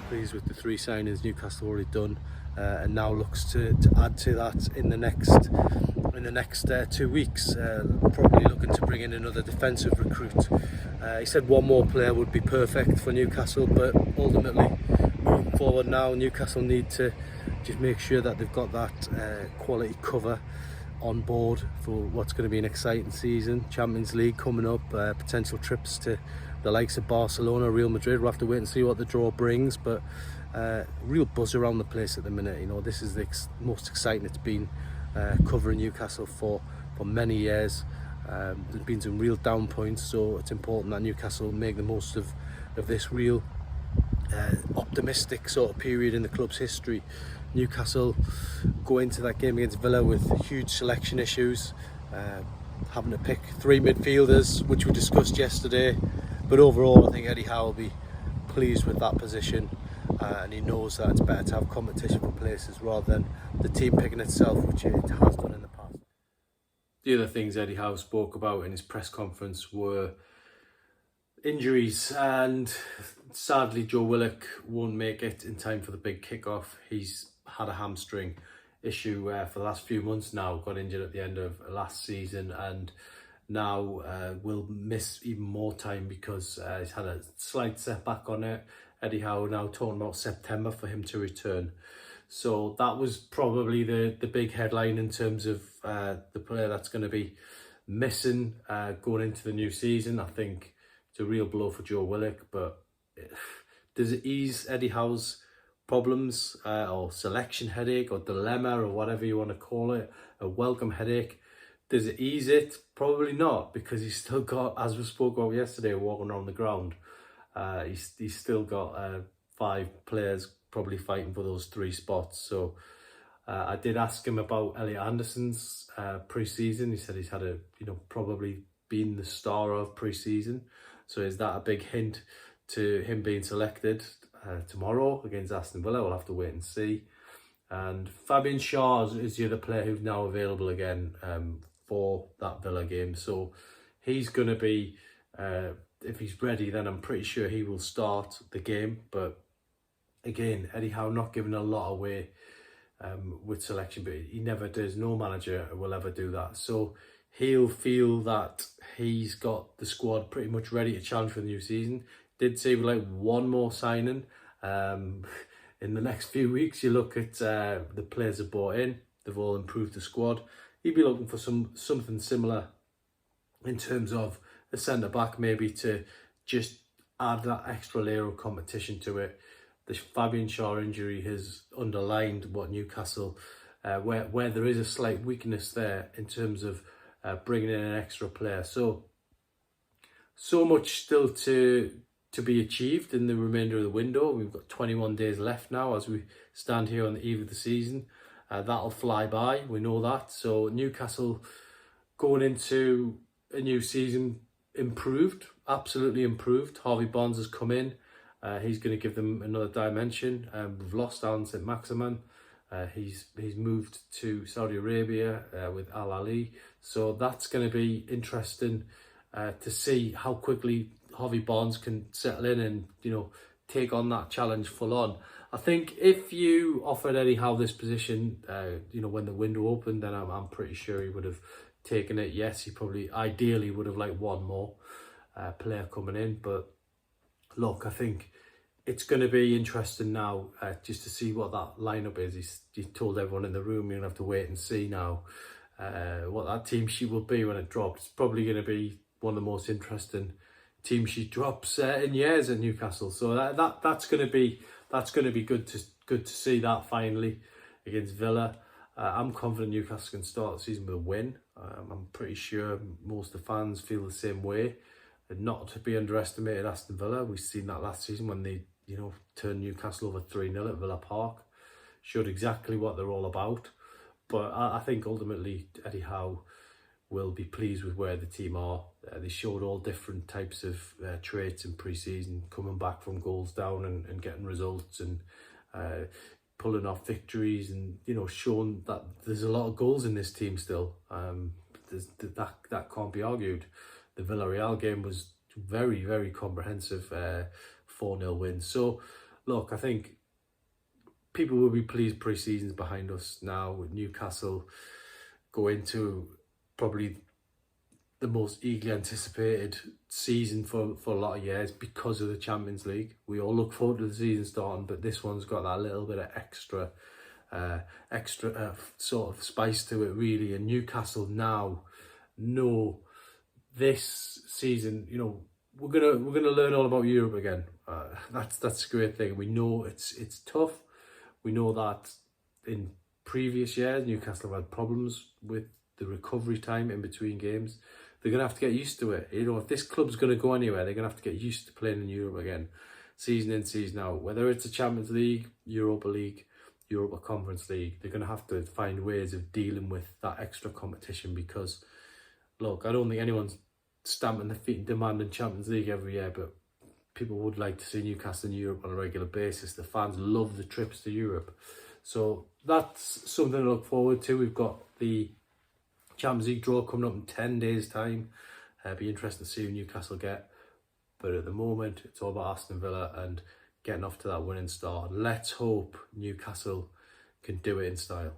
pleased with the 3 signings Newcastle already done, and now looks to add to that in the next 2 weeks. Probably looking to bring in another defensive recruit. He said one more player would be perfect for Newcastle, but ultimately moving forward now, Newcastle need to just make sure that they've got that quality cover on board for what's going to be an exciting season. Champions League coming up, potential trips to the likes of Barcelona, Real Madrid. We'll have to wait and see what the draw brings, but real buzz around the place at the minute. You know, this is the most exciting it's been covering Newcastle for many years. There's been some real down points, so it's important that Newcastle make the most of this real optimistic sort of period in the club's history. Newcastle go into that game against Villa with huge selection issues, having to pick 3 midfielders, which we discussed yesterday. But overall, I think Eddie Howe will be pleased with that position, and he knows that it's better to have competition for places rather than the team picking itself, which it has done in the past. The other things Eddie Howe spoke about in his press conference were injuries, and sadly Joe Willock won't make it in time for the big kick-off. He's had a hamstring issue for the last few months now, got injured at the end of last season, and now will miss even more time because he's had a slight setback on it. Eddie Howe now talking about September for him to return. So that was probably the big headline in terms of the player that's going to be missing going into the new season. I think it's a real blow for Joe Willock, but does it ease Eddie Howe's problems or selection headache or dilemma or whatever you want to call it, a welcome headache? Does it ease it? Probably not, because he's still got, as we spoke about yesterday, walking around the ground, he's still got 5 players probably fighting for those 3 spots. So I did ask him about Elliot Anderson's pre-season. He said he's had probably been the star of pre-season. So is that a big hint to him being selected tomorrow against Aston Villa? We'll have to wait and see. And Fabian Schär is the other player who's now available again for that Villa game. So he's going to be, if he's ready, then I'm pretty sure he will start the game. But again, Eddie Howe not giving a lot away with selection, but he never does. No manager will ever do that. So he'll feel that he's got the squad pretty much ready to challenge for the new season. Did say we like one more signing in the next few weeks. You look at the players that bought in, they've all improved the squad. He'd be looking for something similar in terms of a centre back, maybe to just add that extra layer of competition to it. The Fabian Schär injury has underlined what Newcastle, where there is a slight weakness there in terms of bringing in an extra player. So much still to be achieved in the remainder of the window. We've got 21 days left now as we stand here on the eve of the season. That'll fly by, we know that. So Newcastle going into a new season improved, absolutely improved. Harvey Barnes has come in. He's going to give them another dimension. We've lost Alan St-Maximin. He's moved to Saudi Arabia with Al Ali. So that's going to be interesting to see how quickly Harvey Barnes can settle in and, take on that challenge full on. I think if you offered Eddie Howe this position, when the window opened, then I'm pretty sure he would have taken it. Yes, he probably ideally would have liked one more player coming in. But look, I think it's going to be interesting now just to see what that lineup is. He told everyone in the room, you're going to have to wait and see now what that team sheet will be when it drops. It's probably going to be one of the most interesting team sheet drops in years at Newcastle. So that's going to be good to see that finally against Villa. I'm confident Newcastle can start the season with a win. I'm pretty sure most of the fans feel the same way. And not to be underestimated, Aston Villa. We've seen that last season when they turned Newcastle over 3-0 at Villa Park. Showed exactly what they're all about. But I think ultimately Eddie Howe will be pleased with where the team are. They showed all different types of traits in pre-season, coming back from goals down and getting results and pulling off victories, and showing that there's a lot of goals in this team still. That can't be argued. The Villarreal game was very, very comprehensive 4-0 win. So look, I think people will be pleased pre-season's behind us now, with Newcastle go into probably the most eagerly anticipated season for a lot of years because of the Champions League. We all look forward to the season starting, but this one's got that little bit of extra sort of spice to it, really. And Newcastle now know this season, you know, we're gonna learn all about Europe again. That's a great thing. We know it's tough. We know that in previous years Newcastle have had problems with the recovery time in between games. They're going to have to get used to it. You know, if this club's going to go anywhere, they're going to have to get used to playing in Europe again, season in, season out. Whether it's a Champions League, Europa League, Europa Conference League, they're going to have to find ways of dealing with that extra competition because, look, I don't think anyone's stamping their feet and demanding Champions League every year, but people would like to see Newcastle in Europe on a regular basis. The fans love the trips to Europe. So that's something to look forward to. We've got the Champions League draw coming up in 10 days' time. Be interesting to see who Newcastle get. But at the moment, it's all about Aston Villa and getting off to that winning start. Let's hope Newcastle can do it in style.